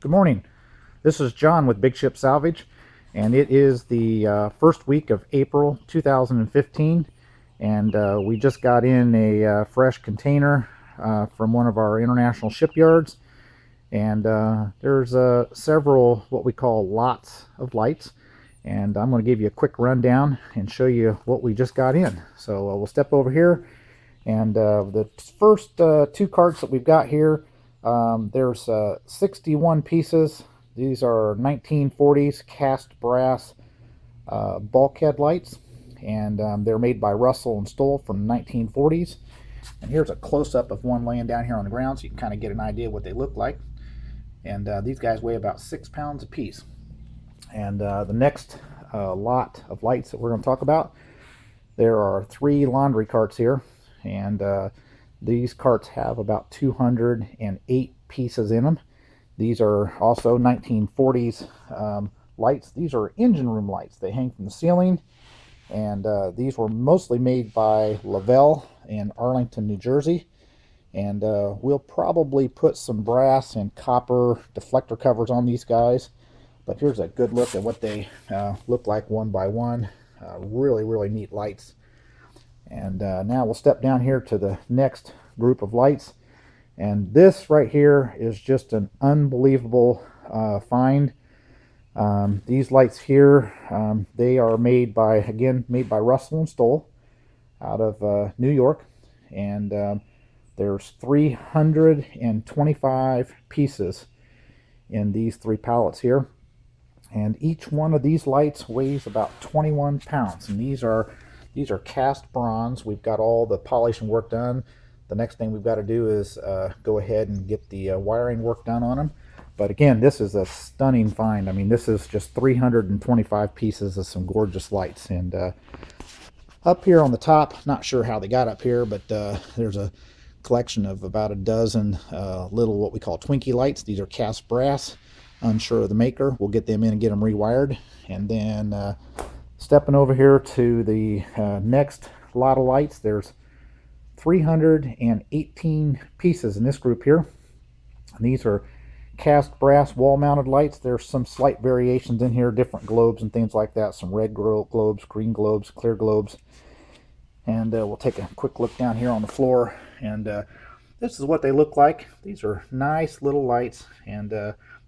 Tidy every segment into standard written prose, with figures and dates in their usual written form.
Good morning. This is John with Big Ship Salvage, and it is the first week of April 2015, and we just got in a fresh container from one of our international shipyards, and there's several what we call lots of lights, and I'm going to give you a quick rundown and show you what we just got in. So we'll step over here, and the first two carts that we've got here, there's 61 pieces. These are 1940s cast brass bulkhead lights, and they're made by Russell and Stoll from the 1940s. And here's a close-up of one laying down here on the ground so you can kind of get an idea what they look like. And these guys weigh about 6 pounds a piece. And the next lot of lights that we're going to talk about, there are 3 laundry carts here, and these carts have about 208 pieces in them. These are also 1940s lights. These are engine room lights. They hang from the ceiling, and these were mostly made by Lavelle in Arlington, New Jersey. And we'll probably put some brass and copper deflector covers on these guys. But here's a good look at what they look like one by one. Really neat lights. And now we'll step down here to the next group of lights. And this right here is just an unbelievable find. These lights here, they are made by Russell and Stoll out of New York. And there's 325 pieces in these 3 pallets here. And each one of these lights weighs about 21 pounds. And these are cast bronze. We've got all the polishing work done. The next thing we've got to do is go ahead and get the wiring work done on them. But again, this is a stunning find. I mean, this is just 325 pieces of some gorgeous lights. And up here on the top, not sure how they got up here, but there's a collection of about a dozen little what we call Twinkie lights. These are cast brass. Unsure of the maker. We'll get them in and get them rewired. And then stepping over here to the next lot of lights, there's 318 pieces in this group here. And these are cast brass wall mounted lights. There's some slight variations in here, different globes and things like that. Some red globes, green globes, clear globes. And we'll take a quick look down here on the floor. And this is what they look like. These are nice little lights, and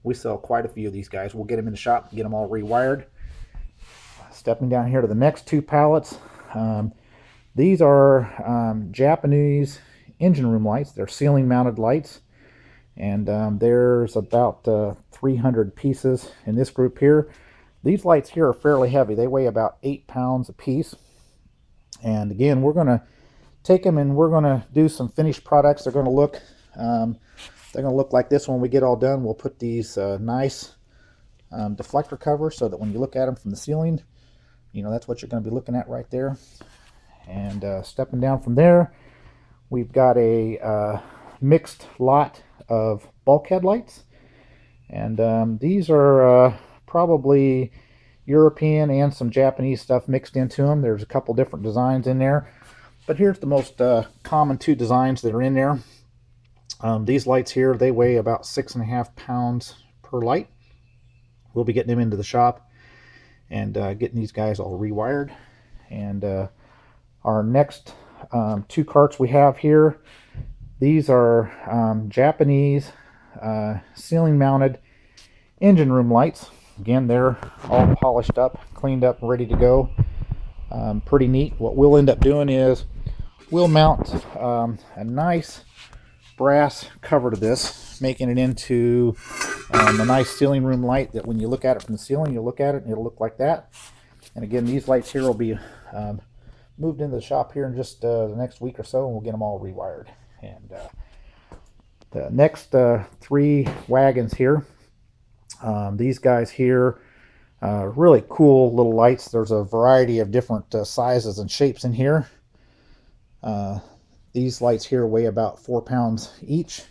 we sell quite a few of these guys. We'll get them in the shop and get them all rewired. Stepping down here to the next 2 pallets. These are Japanese engine room lights. They're ceiling mounted lights. And there's about 300 pieces in this group here. These lights here are fairly heavy. They weigh about 8 pounds a piece. And again, we're going to take them and we're going to do some finished products. They're going to look like this when we get all done. We'll put these nice deflector covers so that when you look at them from the ceiling, you know that's what you're going to be looking at right there. And stepping down from there, we've got a mixed lot of bulkhead lights. And these are probably European and some Japanese stuff mixed into them. There's a couple different designs in there. But here's the most common 2 designs that are in there. These lights here, they weigh about 6.5 pounds per light. We'll be getting them into the shop and getting these guys all rewired. And our next 2 carts we have here, these are Japanese ceiling mounted engine room lights. Again, they're all polished up, cleaned up, ready to go. Pretty neat. What we'll end up doing is we'll mount a nice brass cover to this, making it into a nice ceiling room light that when you look at it from the ceiling, you'll look at it and it'll look like that. And again, these lights here will be moved into the shop here in just the next week or so, and we'll get them all rewired. And the next 3 wagons here, these guys here, really cool little lights. There's a variety of different sizes and shapes in here. These lights here weigh about 4 pounds each.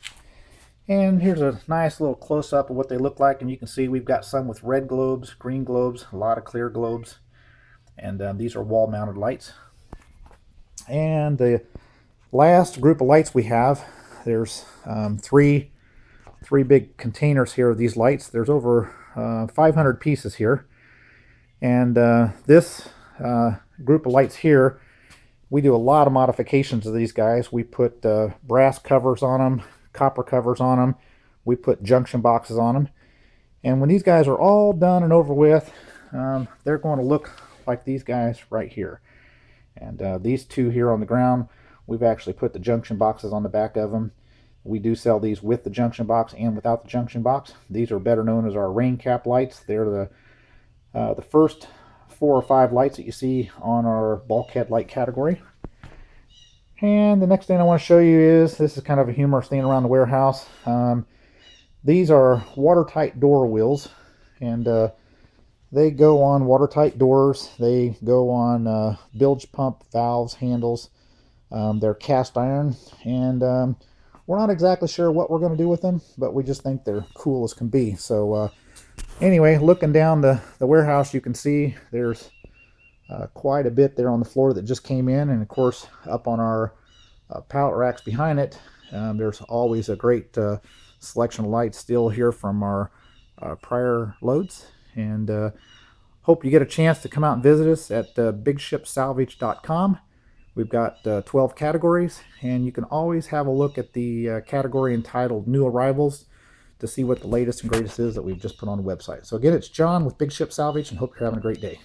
And here's a nice little close-up of what they look like. And you can see we've got some with red globes, green globes, a lot of clear globes. And these are wall-mounted lights. And the last group of lights we have, there's 3 3 big containers here of these lights. There's over 500 pieces here. And this group of lights here, we do a lot of modifications to these guys. We put brass covers on them, copper covers on them. We put junction boxes on them. And when these guys are all done and over with, they're going to look like these guys right here. And these two here on the ground, we've actually put the junction boxes on the back of them. We do sell these with the junction box and without the junction box. These are better known as our rain cap lights. They're the first 4 or 5 lights that you see on our bulkhead light category. And the next thing I want to show you is, this is kind of a humorous thing around the warehouse. These are watertight door wheels, and they go on watertight doors. They go on bilge pump valves, handles. They're cast iron, and we're not exactly sure what we're going to do with them, but we just think they're cool as can be. So anyway, looking down the warehouse, you can see there's quite a bit there on the floor that just came in, and of course up on our pallet racks behind it, there's always a great selection of lights still here from our prior loads. And hope you get a chance to come out and visit us at bigshipsalvage.com. We've got 12 categories, and you can always have a look at the category entitled New Arrivals to see what the latest and greatest is that we've just put on the website. So again, it's John with Big Ship Salvage, and hope you're having a great day.